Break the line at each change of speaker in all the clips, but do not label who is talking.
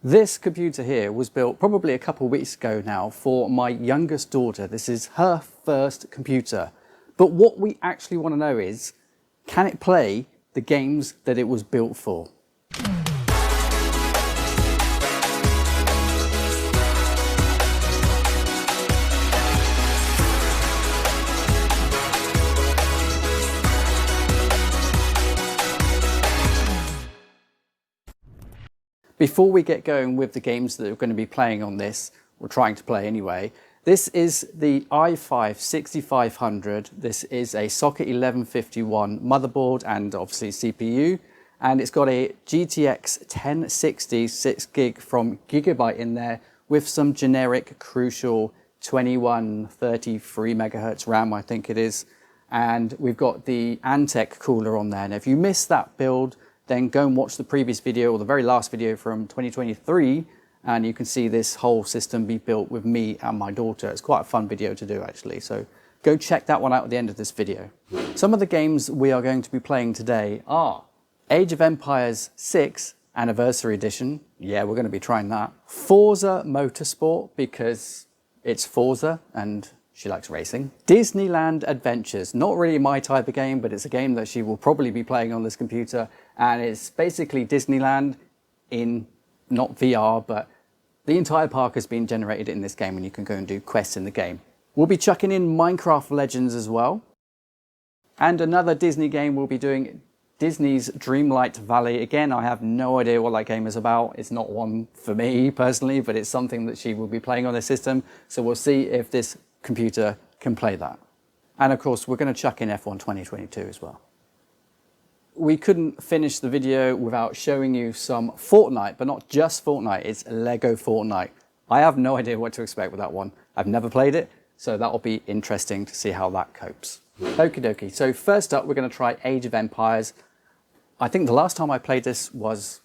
This computer here was built probably a couple of weeks ago now for my youngest daughter. This is her first computer. But what we actually want to know is, can it play the games that it was built for? Before we get going with the games that we're going to be playing on this, or trying to play anyway, this is the i5 6500. This is a socket 1151 motherboard and obviously CPU. And it's got a GTX 1060 6 gig from Gigabyte in there with some generic crucial 2133 megahertz RAM, I think it is. And we've got the Antec cooler on there. And if you missed that build, then go and watch the previous video, or the very last video from 2023, and you can see this whole system be built with me and my daughter. It's quite a fun video to do actually, so go check that one out at the end of this video. Some of the games we are going to be playing today are Age of Empires 6 Anniversary Edition. Yeah, we're going to be trying that. Forza Motorsport, because it's Forza and she likes racing. Disneyland Adventures, not really my type of game, but it's a game that she will probably be playing on this computer. And it's basically Disneyland in, not VR, but the entire park has been generated in this game and you can go and do quests in the game. We'll be chucking in Minecraft Legends as well. And another Disney game, we'll be doing Disney's Dreamlight Valley. Again, I have no idea what that game is about. It's not one for me personally, but it's something that she will be playing on this system. So we'll see if this computer can play that. And of course, we're going to chuck in F1 2022 as well. We couldn't finish the video without showing you some Fortnite, but not just Fortnite, it's Lego Fortnite. I have no idea what to expect with that one. I've never played it, so that'll be interesting to see how that copes. Okie dokie, so first up we're going to try Age of Empires. I think the last time I played this was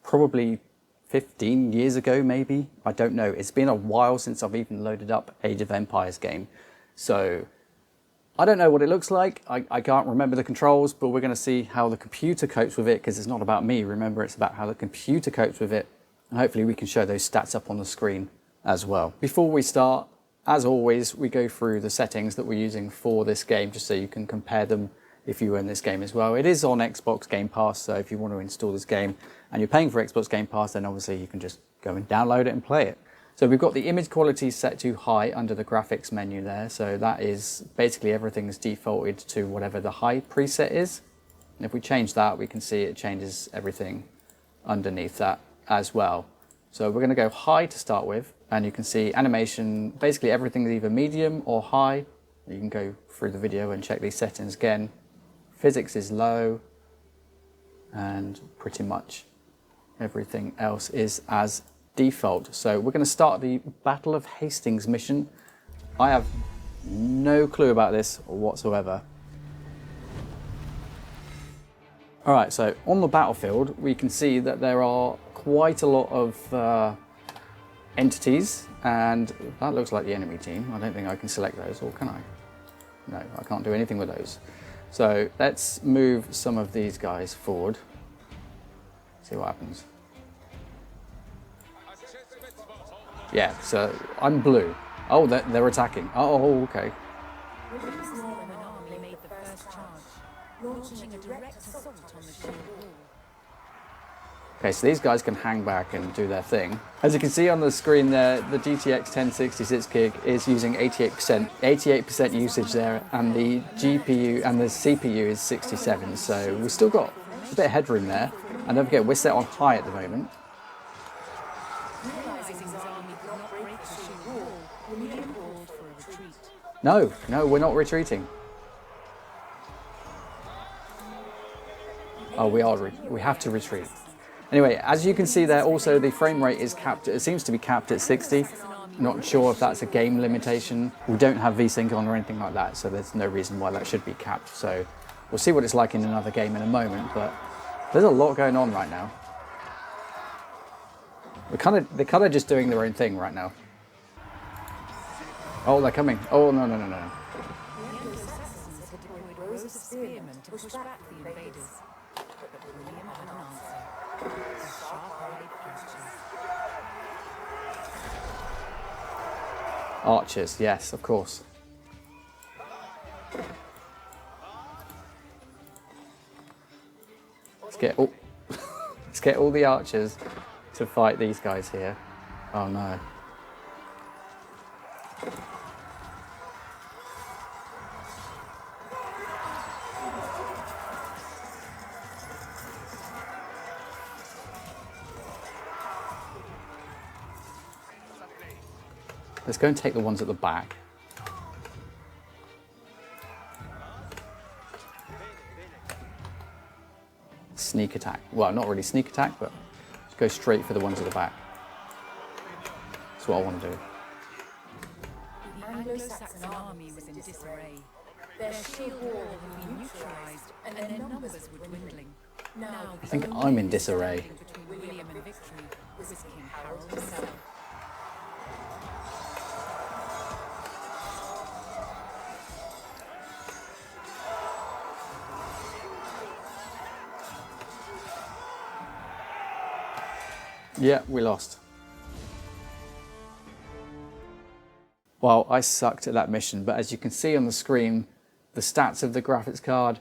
probably 15 years ago, maybe. I don't know. It's been a while since I've even loaded up Age of Empires game. So I don't know what it looks like. I can't remember the controls, but we're going to see how the computer copes with it, because it's not about me. Remember, it's about how the computer copes with it. And hopefully we can show those stats up on the screen as well. Before we start, as always, we go through the settings that we're using for this game, just so you can compare them if you own this game as well. It is on Xbox Game Pass, so if you want to install this game and you're paying for Xbox Game Pass, then obviously you can just go and download it and play it. So we've got the image quality set to high under the graphics menu there. So that is basically everything's defaulted to whatever the high preset is. And if we change that, we can see it changes everything underneath that as well. So we're going to go high to start with, and you can see animation, basically everything is either medium or high. You can go through the video and check these settings again. Physics is low, and pretty much everything else is as default. So we're going to start the Battle of Hastings mission. I have no clue about this whatsoever. All right, so on the battlefield, we can see that there are quite a lot of entities, and that looks like the enemy team. I don't think I can select those, or can I? No, I can't do anything with those. So let's move some of these guys forward. See what happens. Yeah, so I'm blue. Oh, they're attacking. Oh, okay. Okay, so these guys can hang back and do their thing. As you can see on the screen there, the GTX 1066 gig is using 88% usage there, and the GPU and the CPU is 67. So we've still got a bit of headroom there. And don't forget, we're set on high at the moment. No, we're not retreating. Oh, we have to retreat. Anyway, as you can see there, also the frame rate is capped. It seems to be capped at 60. Not sure if that's a game limitation. We don't have VSync on or anything like that, so there's no reason why that should be capped. So we'll see what it's like in another game in a moment, but there's a lot going on right now. They're kind of just doing their own thing right now. Oh, they're coming. Oh, no. Archers, yes, of course. Let's get all, let's get all the archers to fight these guys here. Oh no. Let's go and take the ones at the back. Sneak attack. Well, not really sneak attack, but just go straight for the ones at the back. That's what I want to do.
The Anglo-Saxon army was in disarray. Their sheer wall had been neutralized and their numbers were dwindling. Now,
I think I'm in disarray.
between William and victory was King Harold himself.
Yeah, we lost. Well, I sucked at that mission, but as you can see on the screen, the stats of the graphics card,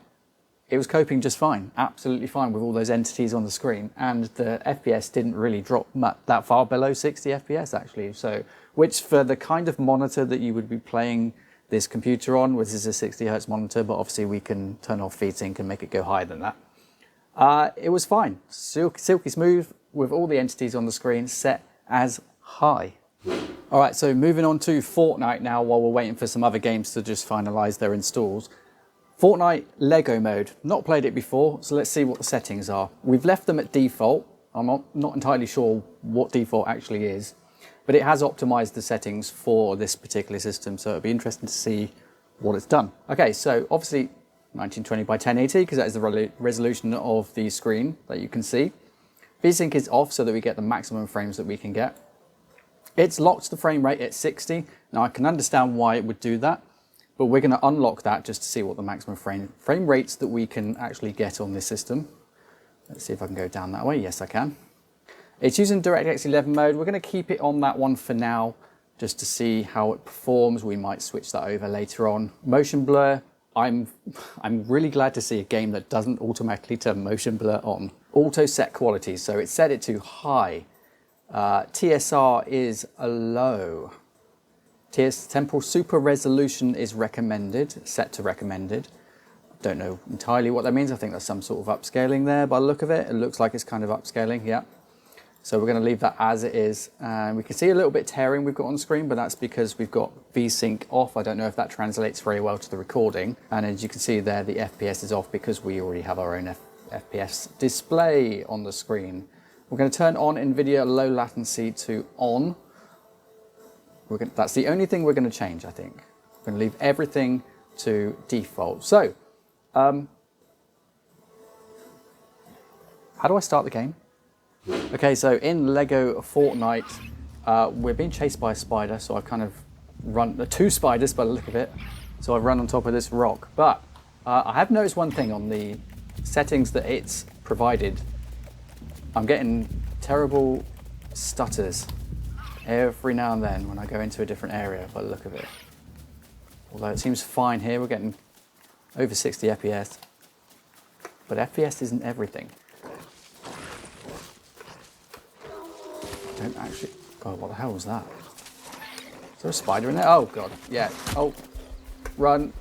it was coping just fine, absolutely fine with all those entities on the screen, and the FPS didn't really drop that far below 60 FPS actually, so which for the kind of monitor that you would be playing this computer on, which is a 60 Hz monitor, but obviously we can turn off FeedSync and make it go higher than that. It was fine, silky smooth with all the entities on the screen set as high. All right, so moving on to Fortnite now while we're waiting for some other games to just finalize their installs. Fortnite Lego mode, not played it before, so let's see what the settings are. We've left them at default. I'm not entirely sure what default actually is, but it has optimized the settings for this particular system, so it'll be interesting to see what it's done. Okay, so obviously 1920 by 1080, because that is the resolution of the screen that you can see. VSync is off so that we get the maximum frames that we can get. It's locked the frame rate at 60. Now I can understand why it would do that, but we're going to unlock that just to see what the maximum frame rates that we can actually get on this system. Let's see if I can go down that way. Yes, I can. It's using DirectX 11 mode. We're going to keep it on that one for now, just to see how it performs. We might switch that over later on. Motion blur. I'm really glad to see a game that doesn't automatically turn motion blur on. Auto set quality, so it's set it to high. TSR is a low. Temporal super resolution is recommended, set to recommended. Don't know entirely what that means. I think that's some sort of upscaling there by the look of it. It looks like it's kind of upscaling, yeah. So we're going to leave that as it is. And we can see a little bit tearing we've got on screen, but that's because we've got VSync off. I don't know if that translates very well to the recording. And as you can see there, the FPS is off because we already have our own FPS display on the screen. We're going to turn on NVIDIA low latency to on. That's the only thing we're going to change, I think. We're going to leave everything to default. So, how do I start the game? Okay, so in Lego Fortnite, we're being chased by a spider, so I've kind of run, two spiders by the look of it, so I've run on top of this rock. But I have noticed one thing on the settings that it's provided. I'm getting terrible stutters every now and then when I go into a different area by the look of it. Although it seems fine here, we're getting over 60 FPS. But FPS isn't everything. I don't actually... God, what the hell was that? Is there a spider in there? Oh, God, yeah. Oh, run.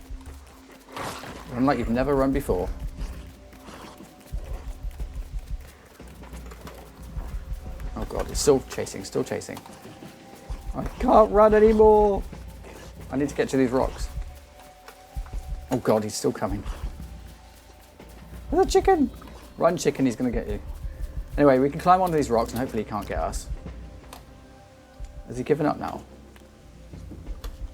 Run like you've never run before. Oh, God, it's still chasing, still chasing. I can't run anymore. I need to get to these rocks. Oh, God, he's still coming. There's a chicken. Run, chicken, he's going to get you. Anyway, we can climb onto these rocks and hopefully he can't get us. Has he given up now?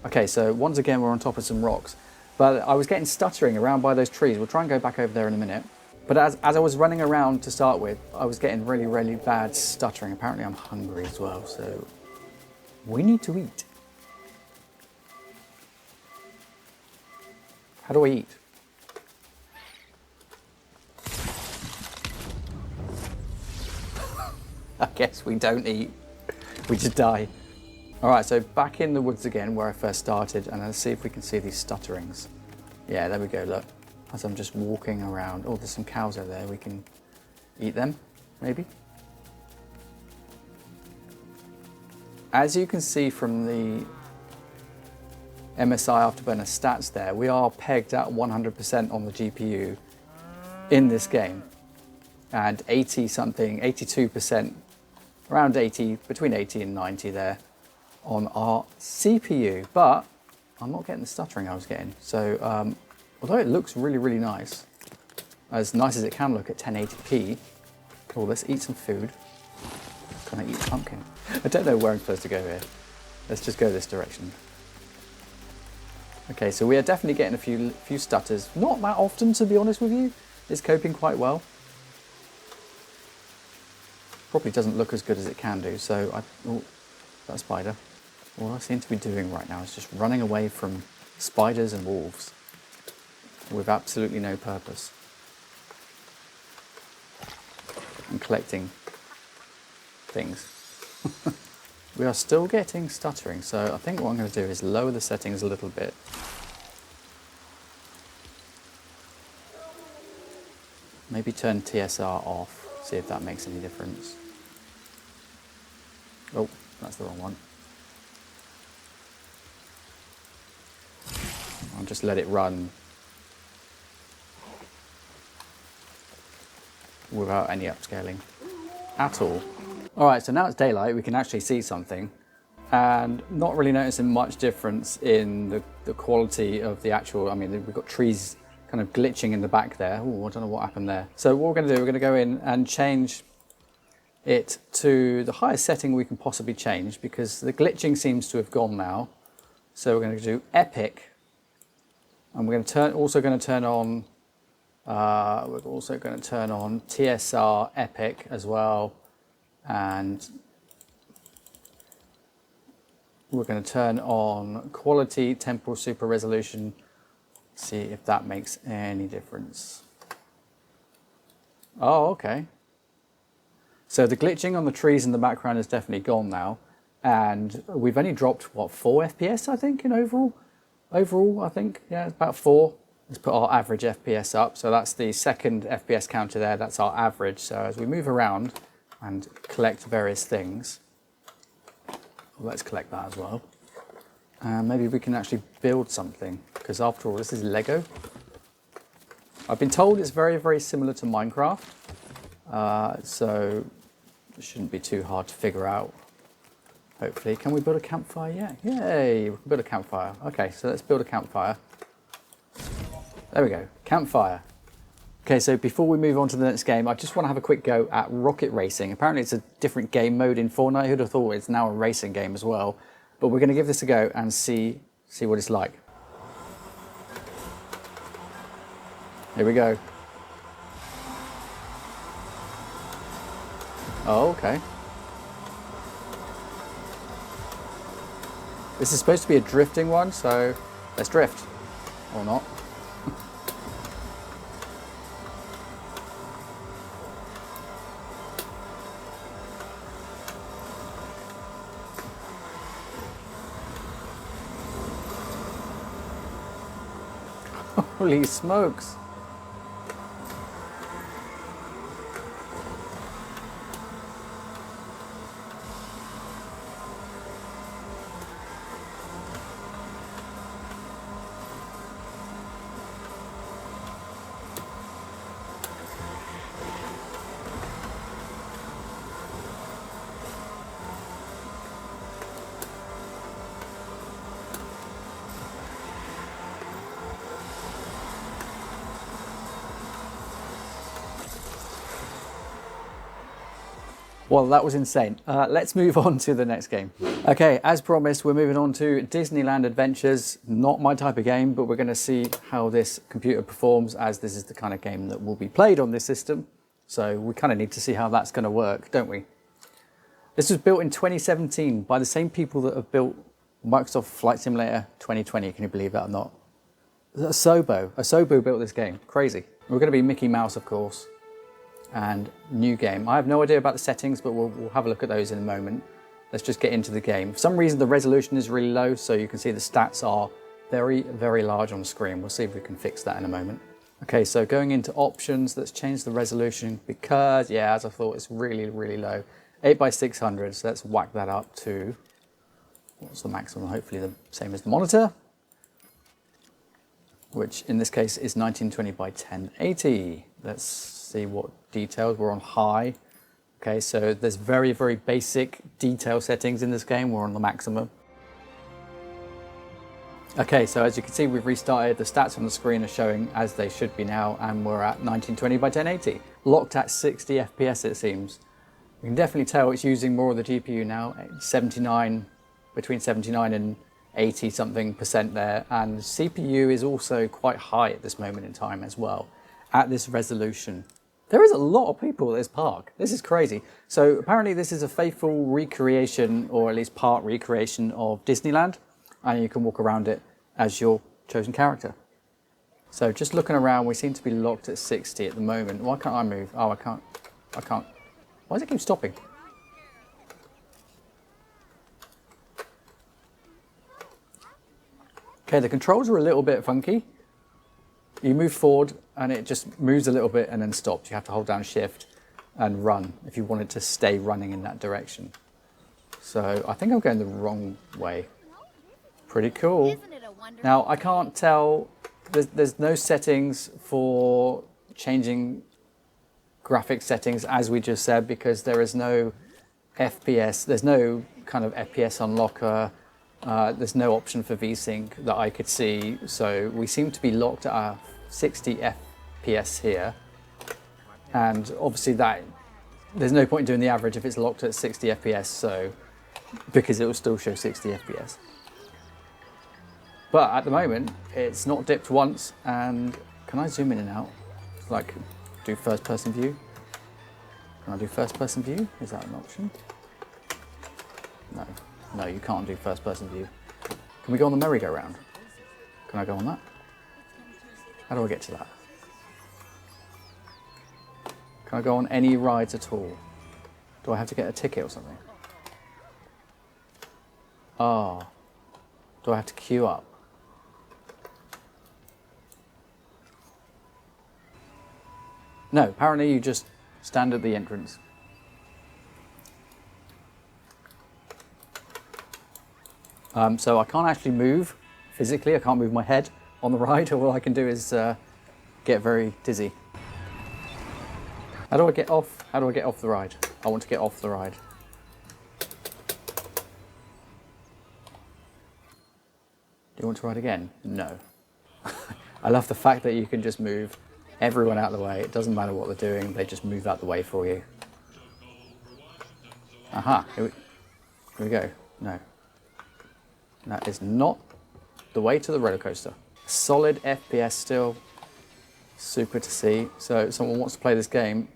Okay, so once again, we're on top of some rocks. But I was getting stuttering around by those trees. We'll try and go back over there in a minute. But as I was running around to start with, I was getting really, really bad stuttering. Apparently I'm hungry as well, so we need to eat. How do I eat? I guess we don't eat. We just die. All right, so back in the woods again where I first started, and let's see if we can see these stutterings. Yeah, there we go, look. As I'm just walking around, oh, there's some cows over there. We can eat them, maybe. As you can see from the MSI Afterburner stats there, we are pegged at 100% on the GPU in this game. And 80 something, 82%, around 80, between 80 and 90 there on our CPU. But I'm not getting the stuttering I was getting. So although it looks really, really nice as it can look at 1080p, oh, let's eat some food. Can I eat pumpkin? I don't know where I'm supposed to go here. Let's just go this direction. Okay, so we are definitely getting a few stutters. Not that often, to be honest with you. It's coping quite well. Probably doesn't look as good as it can do, so oh, that spider. All I seem to be doing right now is just running away from spiders and wolves with absolutely no purpose. And collecting things. We are still getting stuttering, so I think what I'm going to do is lower the settings a little bit. Maybe turn TSR off, see if that makes any difference. Oh, that's the wrong one. I'll just let it run without any upscaling at all. All right, so now it's daylight, we can actually see something, and not really noticing much difference in the quality of the actual, I mean, we've got trees kind of glitching in the back there. Oh, I don't know what happened there. So what we're gonna do, we're gonna go in and change it to the highest setting we can possibly change, because the glitching seems to have gone now. So we're gonna do epic, and we're also gonna turn on TSR epic as well. And we're going to turn on quality temporal super resolution, see if that makes any difference. Oh, okay. So the glitching on the trees in the background is definitely gone now, and we've only dropped, what, 4 FPS I think in overall? Overall, I think, yeah, it's about 4. Let's put our average FPS up. So that's the second FPS counter there, that's our average. So as we move around and collect various things, let's collect that as well. Maybe we can actually build something, because after all, this is Lego. I've been told it's very, very similar to Minecraft, so it shouldn't be too hard to figure out. Hopefully, can we build a campfire yet? Yay, we can build a campfire. Okay, so let's build a campfire. There we go, campfire. Okay, so before we move on to the next game, I just want to have a quick go at rocket racing. Apparently it's a different game mode in Fortnite. Who'd have thought it's now a racing game as well. But we're going to give this a go and see what it's like. Here we go. Oh, okay. This is supposed to be a drifting one, so let's drift. Or not. Holy smokes. Well, that was insane. Let's move on to the next game. Okay, as promised, we're moving on to Disneyland Adventures. Not my type of game, but we're going to see how this computer performs, as this is the kind of game that will be played on this system. So we kind of need to see how that's going to work, don't we? This was built in 2017 by the same people that have built Microsoft Flight Simulator 2020. Can you believe that or not? Asobo built this game. Crazy. We're going to be Mickey Mouse, of course. And new game. I have no idea about the settings, but we'll have a look at those in a moment. let's just get into the game. For some reason, the resolution is really low, so you can see the stats are very, very large on the screen. We'll see if we can fix that in a moment. Okay, so going into options, let's change the resolution because, yeah, as I thought, it's really, really low. 8x600, so let's whack that up to, what's the maximum? Hopefully the same as the monitor, which in this case is 1920 by 1080. Let's see what details. We're on high. Okay, so there's very, very basic detail settings in this game. We're on the maximum. Okay, so as you can see, we've restarted. The stats on the screen are showing as they should be now, and we're at 1920 by 1080. Locked at 60 FPS, it seems. You can definitely tell it's using more of the GPU now, 79, between 79 and 80 something percent there. And the CPU is also quite high at this moment in time as well, at this resolution. There is a lot of people at this park. This is crazy. So apparently this is a faithful recreation, or at least part recreation of Disneyland, and you can walk around it as your chosen character. So just looking around, we seem to be locked at 60 at the moment. Why can't I move? Oh, I can't. Why does it keep stopping? Okay, the controls are a little bit funky. You move forward and it just moves a little bit and then stops. You have to hold down shift and run if you want it to stay running in that direction. So I think I'm going the wrong way. Pretty cool. Now I can't tell, there's no settings for changing graphics settings as we just said, because there is no FPS, there's no kind of FPS unlocker, there's no option for VSync that I could see, so we seem to be locked at 60 FPS here, and obviously that there's no point in doing the average if it's locked at 60 FPS, so because it will still show 60 FPS. But at the moment it's not dipped once, and can I zoom in and out? Like do first person view? Can I do first person view? Is that an option? No, you can't do first person view. Can we go on the merry-go-round? Can I go on that? How do I get to that? Can I go on any rides at all? Do I have to get a ticket or something? Oh, do I have to queue up? No, apparently you just stand at the entrance. So I can't actually move physically, I can't move my head on the ride. All I can do is get very dizzy. How do I get off? How do I get off the ride? I want to get off the ride. Do you want to ride again? No. I love the fact that you can just move everyone out of the way. It doesn't matter what they're doing, they just move out the way for you. Aha, here we go. No. That is not the way to the roller coaster. Solid FPS still. Super to see. So if someone wants to play this game,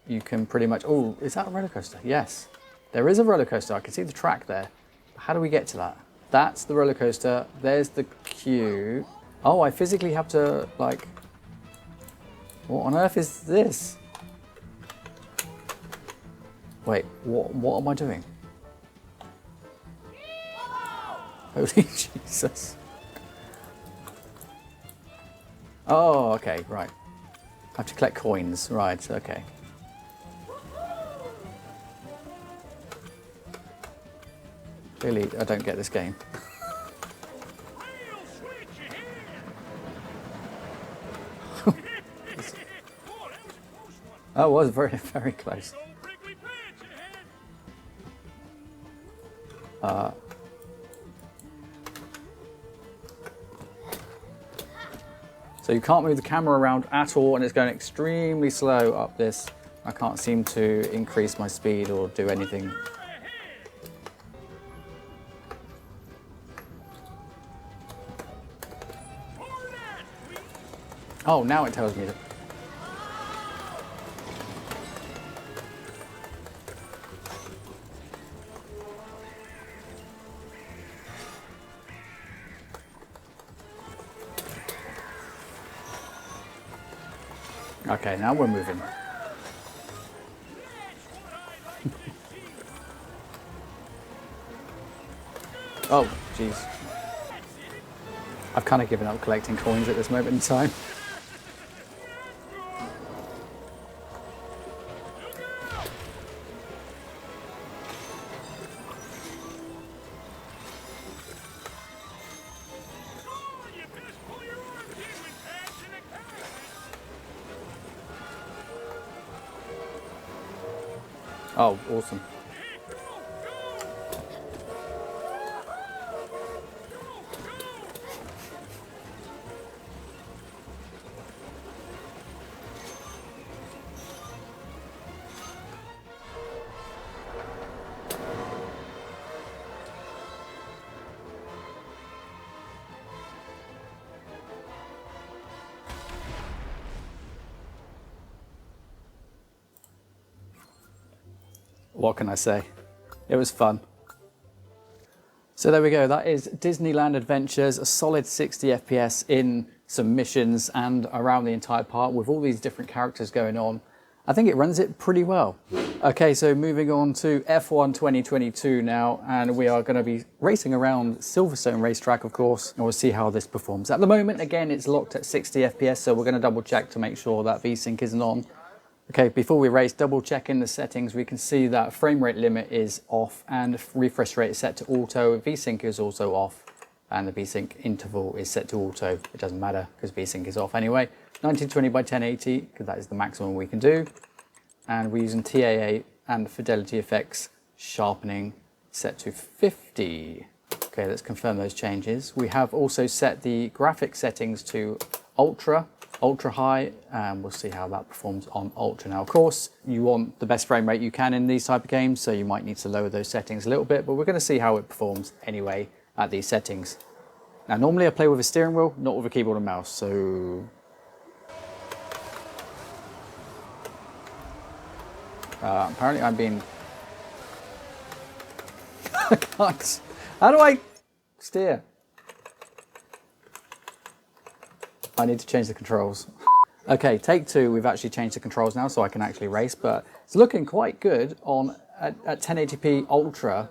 you can pretty much... Oh, is that a roller coaster? Yes. There is a roller coaster. I can see the track there. How do we get to that? That's the roller coaster. There's the queue. Oh, I physically have to, like... What on earth is this? Wait, what am I doing? Holy Jesus. Oh, okay, right. I have to collect coins, right, okay. Clearly, I don't get this game. Oh, it was very, very close. So you can't move the camera around at all, and it's going extremely slow up this. I can't seem to increase my speed or do anything. Oh, now it tells me that. Okay, now we're moving. Oh, jeez. I've kind of given up collecting coins at this moment in time. Oh, awesome. What can I say? It was fun. So there we go, that is Disneyland Adventures, a solid 60 FPS in some missions and around the entire park with all these different characters going on. I think it runs it pretty well. Okay, so moving on to F1 2022 now, and we are going to be racing around Silverstone racetrack, of course, and we'll see how this performs. At the moment, again, it's locked at 60 FPS, so we're going to double check to make sure that VSync isn't on. Okay, before we race, double check in the settings. We can see that frame rate limit is off and refresh rate is set to auto. VSync is also off and the VSync interval is set to auto. It doesn't matter because VSync is off anyway. 1920 by 1080 because that is the maximum we can do. And we're using TAA and fidelity effects sharpening set to 50. Okay, let's confirm those changes. We have also set the graphic settings to ultra high, and we'll see how that performs on ultra. Now, of course, you want the best frame rate you can in these type of games, so you might need to lower those settings a little bit, but we're going to see how it performs anyway at these settings. Now, normally I play with a steering wheel, not with a keyboard and mouse, so... apparently I'm being... I can't... How do I steer? I need to change the controls. Okay, take two, we've actually changed the controls now so I can actually race, but it's looking quite good on at 1080p Ultra.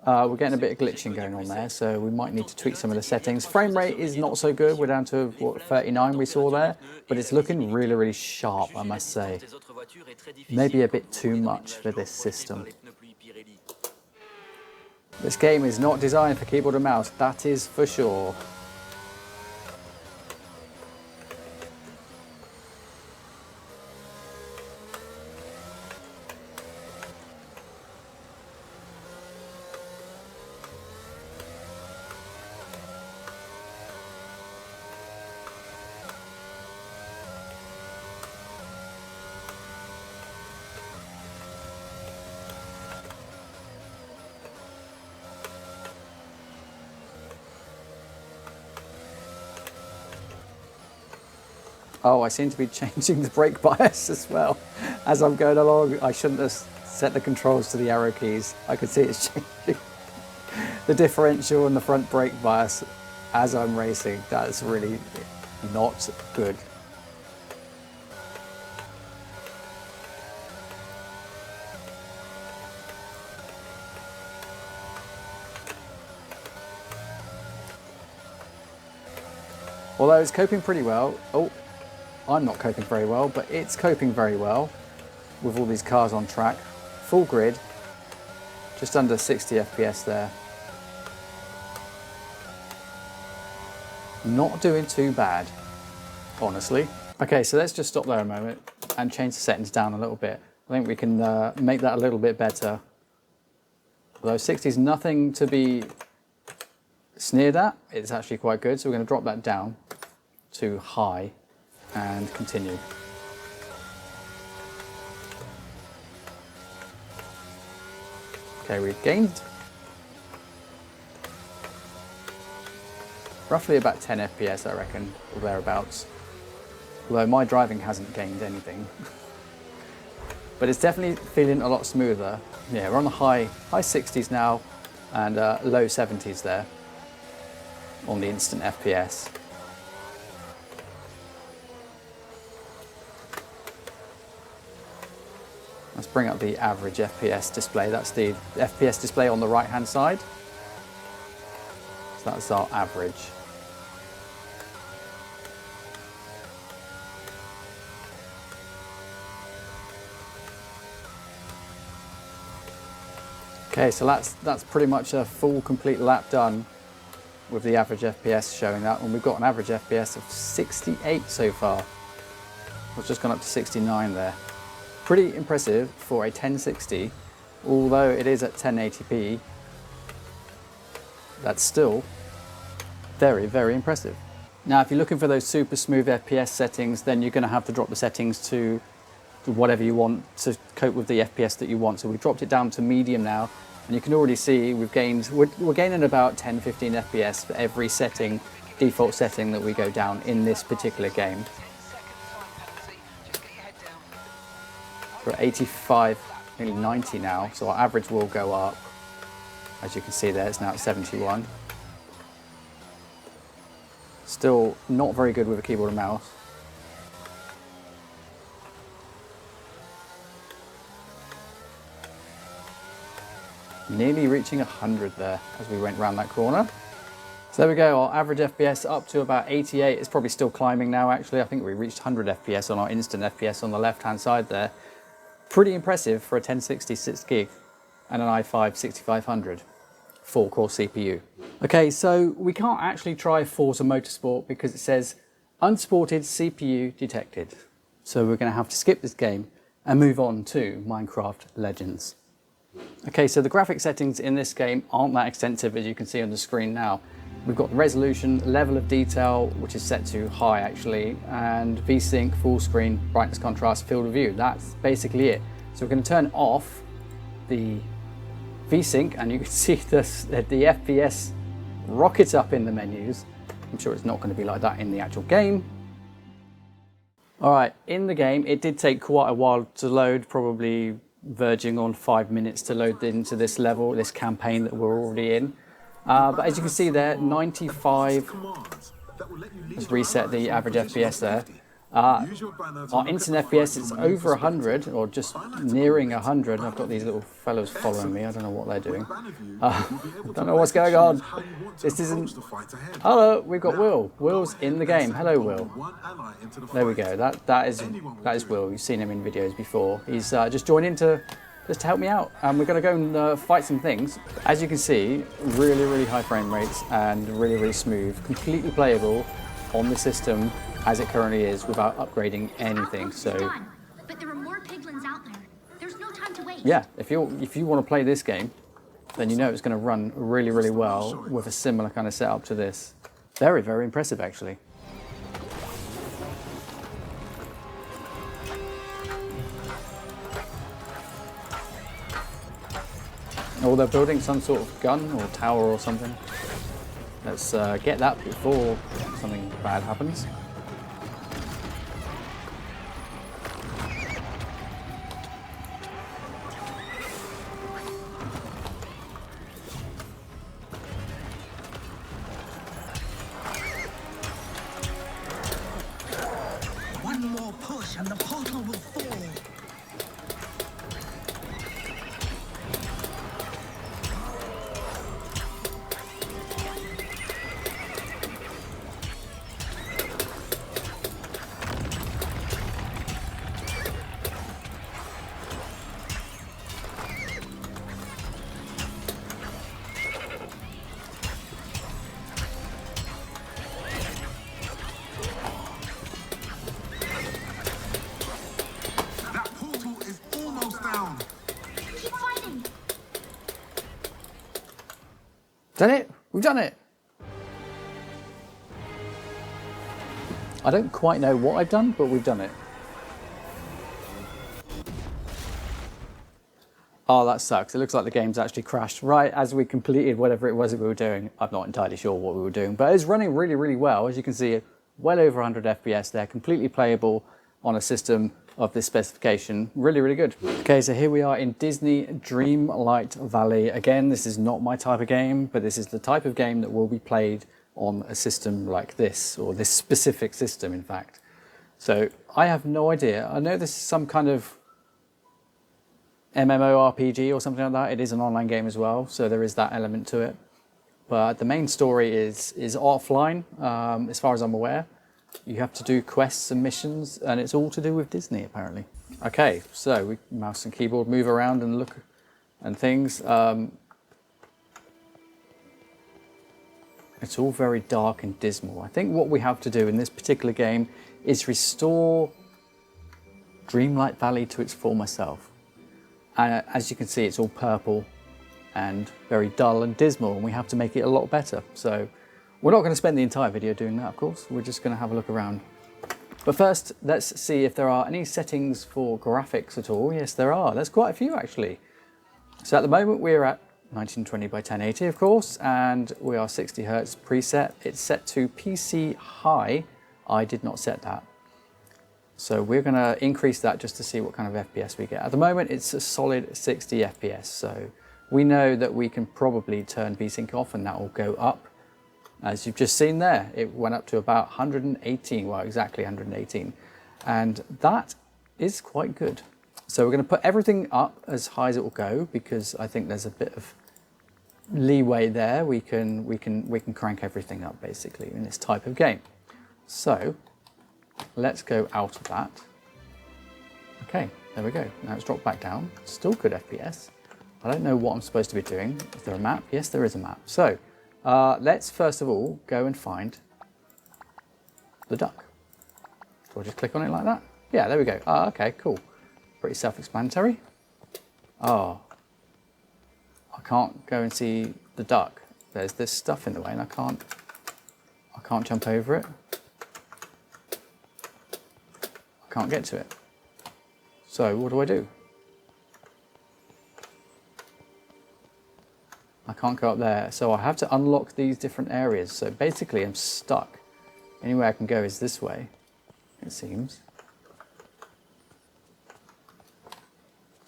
We're getting a bit of glitching going on there, so we might need to tweak some of the settings. Frame rate is not so good, we're down to what, 39 we saw there, but it's looking really, really sharp, I must say. Maybe a bit too much for this system. This game is not designed for keyboard and mouse, that is for sure. Oh, I seem to be changing the brake bias as well as I'm going along. I shouldn't have set the controls to the arrow keys. I could see it's changing the differential and the front brake bias as I'm racing. That's really not good. Although it's coping pretty well. Oh. I'm not coping very well, but it's coping very well with all these cars on track. Full grid, just under 60 FPS there. Not doing too bad, honestly. Okay, so let's just stop there a moment and change the settings down a little bit. I think we can make that a little bit better. Although 60 is nothing to be sneered at, it's actually quite good, so we're going to drop that down to high. And continue. Okay, we've gained roughly about 10 FPS, I reckon, or thereabouts. Although my driving hasn't gained anything. But it's definitely feeling a lot smoother. Yeah, we're on the high 60s now and low 70s there on the instant FPS. Let's bring up the average FPS display. That's the FPS display on the right hand side. So that's our average. Okay, so that's pretty much a full complete lap done with the average FPS showing that, and we've got an average FPS of 68 so far. It's just gone up to 69 there. Pretty impressive for a 1060, although it is at 1080p. That's still very, very impressive. Now, if you're looking for those super smooth FPS settings, then you're going to have to drop the settings to whatever you want to cope with the FPS that you want. So we've dropped it down to medium now, and you can already see we're gaining about 10-15 FPS for every setting, default setting that we go down in this particular game. We're at 85, nearly 90 now, so our average will go up. As you can see there, it's now at 71. Still not very good with a keyboard and mouse. Nearly reaching 100 there as we went round that corner. So there we go, our average FPS up to about 88. It's probably still climbing now actually. I think we reached 100 FPS on our instant FPS on the left hand side there. Pretty impressive for a 1060 6 gig and an i5 6500 4-core CPU. Okay, so we can't actually try Forza Motorsport because it says unsupported CPU detected. So we're going to have to skip this game and move on to Minecraft Legends. Okay, so the graphic settings in this game aren't that extensive as you can see on the screen now. We've got resolution, level of detail, which is set to high actually, and VSync, full screen, brightness, contrast, field of view. That's basically it. So we're going to turn off the VSync and you can see the FPS rocket up in the menus. I'm sure it's not going to be like that in the actual game. Alright, in the game it did take quite a while to load, probably verging on 5 minutes to load into this level, this campaign that we're already in. But as you can see there, 95 has reset the average FPS there. Our instant FPS is over 100, or just nearing 100. I've got these little fellows following me. I don't know what they're doing. Don't know what's going on. This isn't... Hello, we've got Will. Will's in the game. Hello, Will. There we go. That is Will. You've seen him in videos before. He's just joined in to help me out. And we're going to go and fight some things. As you can see, really, really high frame rates and really, really smooth. Completely playable on the system as it currently is without upgrading anything. So
but there are more piglins out there. There's no time to wait.
Yeah, if you want to play this game, then you know it's going to run really, really well with a similar kind of setup to this. Very, very impressive actually. Or they're building some sort of gun or tower or something. Let's get that before something bad happens.
One more push and the portal will fall.
Done it? We've done it! I don't quite know what I've done, but we've done it. Oh, that sucks. It looks like the game's actually crashed right as we completed whatever it was that we were doing. I'm not entirely sure what we were doing, but it's running really, really well. As you can see, well over 100 FPS there, completely playable on a system of this specification. Really, really good. Okay, so here we are in Disney Dreamlight Valley. Again, this is not my type of game, but this is the type of game that will be played on a system like this, or this specific system, in fact. So I have no idea. I know this is some kind of MMORPG or something like that. It is an online game as well, so there is that element to it. but the main story is offline, as far as I'm aware. You have to do quests and missions, and it's all to do with Disney, apparently. Okay, so we mouse and keyboard move around and look and things. It's all very dark and dismal. I think what we have to do in this particular game is restore Dreamlight Valley to its former self. And as you can see, it's all purple and very dull and dismal, and we have to make it a lot better. So we're not going to spend the entire video doing that, of course. We're just going to have a look around. But first, let's see if there are any settings for graphics at all. Yes, there are. There's quite a few, actually. So at the moment, we're at 1920 by 1080, of course, and we are 60 Hertz preset. It's set to PC high. I did not set that. So we're going to increase that just to see what kind of FPS we get. At the moment, it's a solid 60 FPS. So we know that we can probably turn VSync off and that will go up. As you've just seen there, it went up to about 118, well, exactly 118. And that is quite good. So we're going to put everything up as high as it will go, because I think there's a bit of leeway there. We can crank everything up basically in this type of game. So let's go out of that. Okay, there we go. Now it's dropped back down. Still good FPS. I don't know what I'm supposed to be doing. Is there a map? Yes, there is a map. So let's first of all go and find the duck. Do I just click on it like that? Yeah, there we go. Ah, okay, cool. Pretty self-explanatory. Oh, I can't go and see the duck. There's this stuff in the way and I can't jump over it. I can't get to it. So what do? I can't go up there. So I have to unlock these different areas. So basically I'm stuck. Any way I can go is this way, it seems.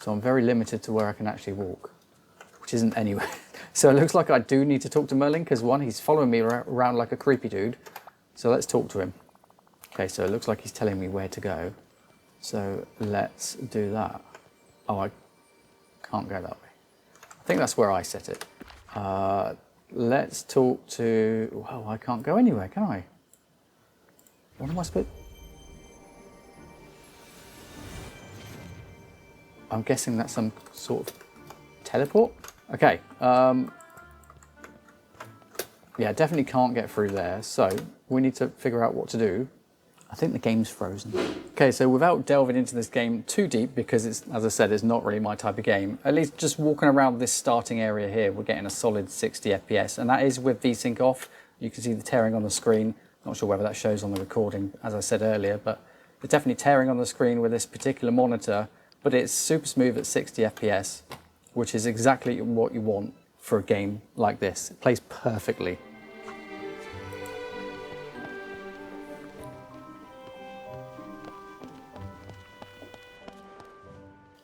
So I'm very limited to where I can actually walk, which isn't anywhere. So it looks like I do need to talk to Merlin, because one, he's following me around like a creepy dude. So let's talk to him. Okay, so it looks like he's telling me where to go. So let's do that. Oh, I can't go that way. I think that's where I set it. Let's talk to... Well, I can't go anywhere, can I? What am I supposed... I'm guessing that's some sort of teleport. Okay. Yeah, definitely can't get through there. So we need to figure out what to do. I think the game's frozen. Okay, so without delving into this game too deep, because it's, as I said, it's not really my type of game, at least just walking around this starting area here, we're getting a solid 60 FPS, and that is with VSync off. You can see the tearing on the screen. Not sure whether that shows on the recording, as I said earlier, but it's definitely tearing on the screen with this particular monitor, but it's super smooth at 60 FPS, which is exactly what you want for a game like this. It plays perfectly.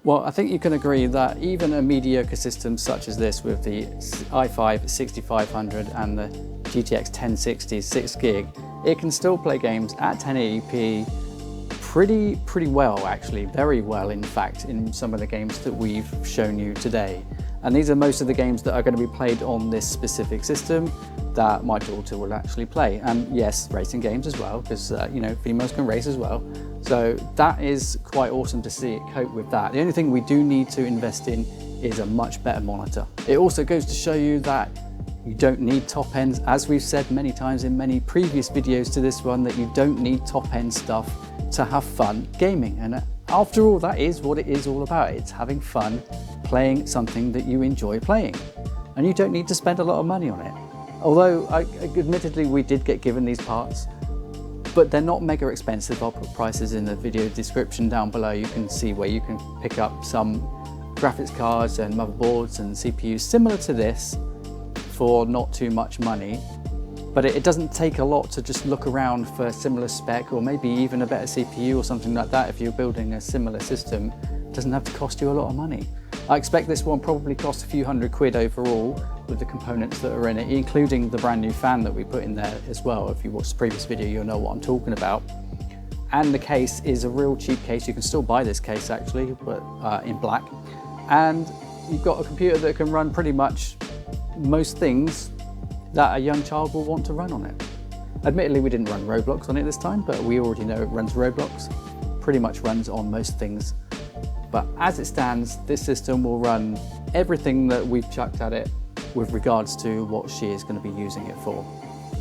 Well, I think you can agree that even a mediocre system such as this with the i5 6500 and the GTX 1060 6 gig, it can still play games at 1080p pretty well, actually, very well in fact, in some of the games that we've shown you today. And these are most of the games that are going to be played on this specific system that my daughter will actually play. And yes, racing games as well, because you know, females can race as well. So that is quite awesome to see it cope with that. The only thing we do need to invest in is a much better monitor. It also goes to show you that you don't need top ends, as we've said many times in many previous videos to this one, that you don't need top end stuff to have fun gaming. And after all, that is what it is all about. It's having fun playing something that you enjoy playing. And you don't need to spend a lot of money on it. Although, admittedly, we did get given these parts, but they're not mega expensive. I'll put prices in the video description down below. You can see where you can pick up some graphics cards and motherboards and CPUs similar to this for not too much money. But it doesn't take a lot to just look around for a similar spec, or maybe even a better CPU or something like that. If you're building a similar system, it doesn't have to cost you a lot of money. I expect this one probably costs a few £100 overall with the components that are in it, including the brand new fan that we put in there as well. If you watched the previous video, you'll know what I'm talking about. And the case is a real cheap case. You can still buy this case actually, but in black. And you've got a computer that can run pretty much most things that a young child will want to run on it. Admittedly, we didn't run Roblox on it this time, but we already know it runs Roblox, pretty much runs on most things. But as it stands, this system will run everything that we've chucked at it with regards to what she is going to be using it for.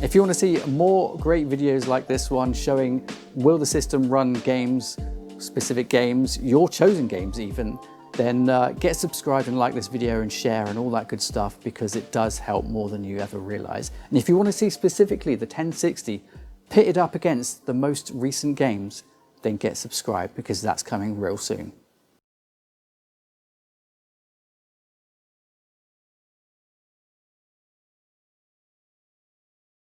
If you want to see more great videos like this one showing will the system run games, specific games, your chosen games even, then get subscribed and like this video and share and all that good stuff, because it does help more than you ever realize. And if you want to see specifically the 1060 pitted up against the most recent games, then get subscribed, because that's coming real soon.